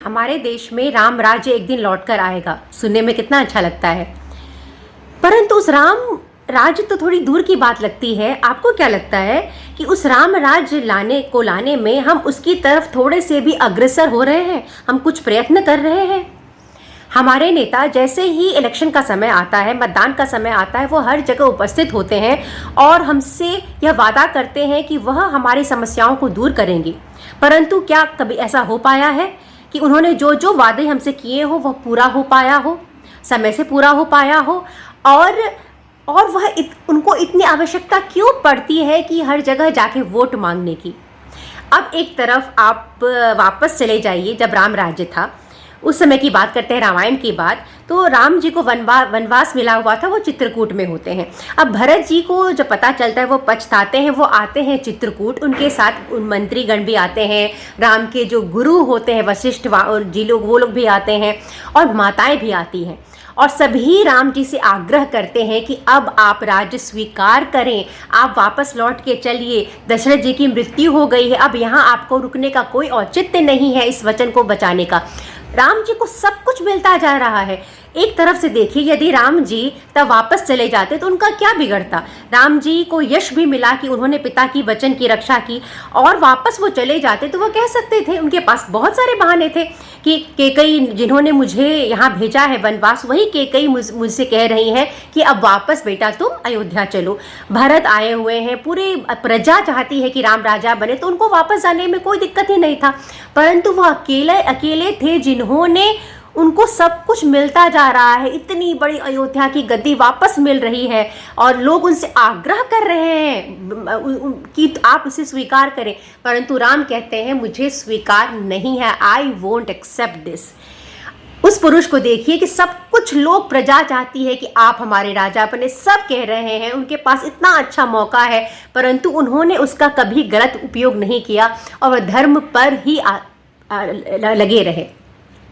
हमारे देश में राम राज्य एक दिन लौट कर आएगा, सुनने में कितना अच्छा लगता है। परंतु उस राम राज्य तो थोड़ी दूर की बात लगती है। आपको क्या लगता है कि उस राम राज्य लाने में हम उसकी तरफ थोड़े से भी अग्रसर हो रहे हैं? हम कुछ प्रयत्न कर रहे हैं? हमारे नेता जैसे ही इलेक्शन का समय आता है, मतदान का समय आता है, वो हर जगह उपस्थित होते हैं और हमसे यह वादा करते हैं कि वह हमारी समस्याओं को दूर करेंगे। परंतु क्या कभी ऐसा हो पाया है कि उन्होंने जो जो वादे हमसे किए हो वह पूरा हो पाया हो, समय से पूरा हो पाया हो? और उनको इतनी आवश्यकता क्यों पड़ती है कि हर जगह जाके वोट मांगने की? अब एक तरफ आप वापस चले जाइए, जब राम राज्य था उस समय की बात करते हैं, रामायण की बात। तो राम जी को वनवास मिला हुआ था, वो चित्रकूट में होते हैं। अब भरत जी को जब पता चलता है वो पछताते हैं, वो आते हैं चित्रकूट, उनके साथ मंत्रीगण भी आते हैं, राम के जो गुरु होते हैं वशिष्ठ जी लोग, वो लोग भी आते हैं और माताएं भी आती हैं और सभी राम जी से आग्रह करते हैं कि अब आप राज्य स्वीकार करें, आप वापस लौट के चलिए। दशरथ जी की मृत्यु हो गई है, अब यहाँ आपको रुकने का कोई औचित्य नहीं है इस वचन को बचाने का। राम जी को सब कुछ मिलता जा रहा है। एक तरफ से देखिए, यदि राम जी तब वापस चले जाते तो उनका क्या बिगड़ता? राम जी को यश भी मिला कि उन्होंने पिता की वचन की रक्षा की, और वापस वो चले जाते तो वो कह सकते थे, उनके पास बहुत सारे बहाने थे कि केकई जिन्होंने मुझे यहाँ भेजा है वनवास, वही केकई मुझसे कह रही है कि अब वापस बेटा तुम अयोध्या चलो। भरत आए हुए हैं, पूरी प्रजा चाहती है कि राम राजा बने, तो उनको वापस जाने में कोई दिक्कत ही नहीं था। परंतु वो अकेले थे जिन्होंने, उनको सब कुछ मिलता जा रहा है, इतनी बड़ी अयोध्या की गद्दी वापस मिल रही है और लोग उनसे आग्रह कर रहे हैं कि आप उसे स्वीकार करें। परंतु राम कहते हैं मुझे स्वीकार नहीं है, आई वोंट एक्सेप्ट दिस। उस पुरुष को देखिए कि सब कुछ लोग, प्रजा चाहती है कि आप हमारे राजा बने, सब कह रहे हैं, उनके पास इतना अच्छा मौका है, परंतु उन्होंने उसका कभी गलत उपयोग नहीं किया और वह धर्म पर ही लगे रहे।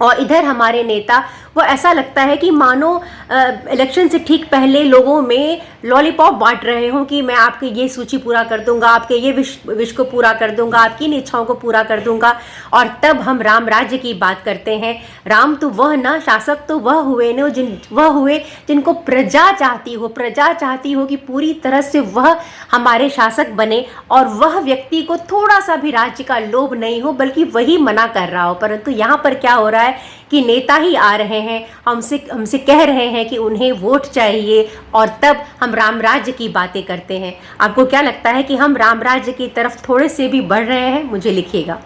और इधर हमारे नेता, वो ऐसा लगता है कि मानो इलेक्शन से ठीक पहले लोगों में लॉलीपॉप बांट रहे हों कि मैं आपकी ये सूची पूरा कर दूंगा, आपके ये विश को पूरा कर दूंगा, आपकी इन इच्छाओं को पूरा कर दूंगा। और तब हम राम राज्य की बात करते हैं। राम तो वह ना, शासक तो वह हुए न जिनको प्रजा चाहती हो कि पूरी तरह से वह हमारे शासक बने और वह व्यक्ति को थोड़ा सा भी राज्य का लोभ नहीं हो, बल्कि वही मना कर रहा हो। परंतु यहाँ पर क्या हो रहा है कि नेता ही आ रहे हैं, हमसे कह रहे हैं कि उन्हें वोट चाहिए, और तब हम राम राज्य की बातें करते हैं। आपको क्या लगता है कि हम राम राज्य की तरफ थोड़े से भी बढ़ रहे हैं? मुझे लिखिएगा।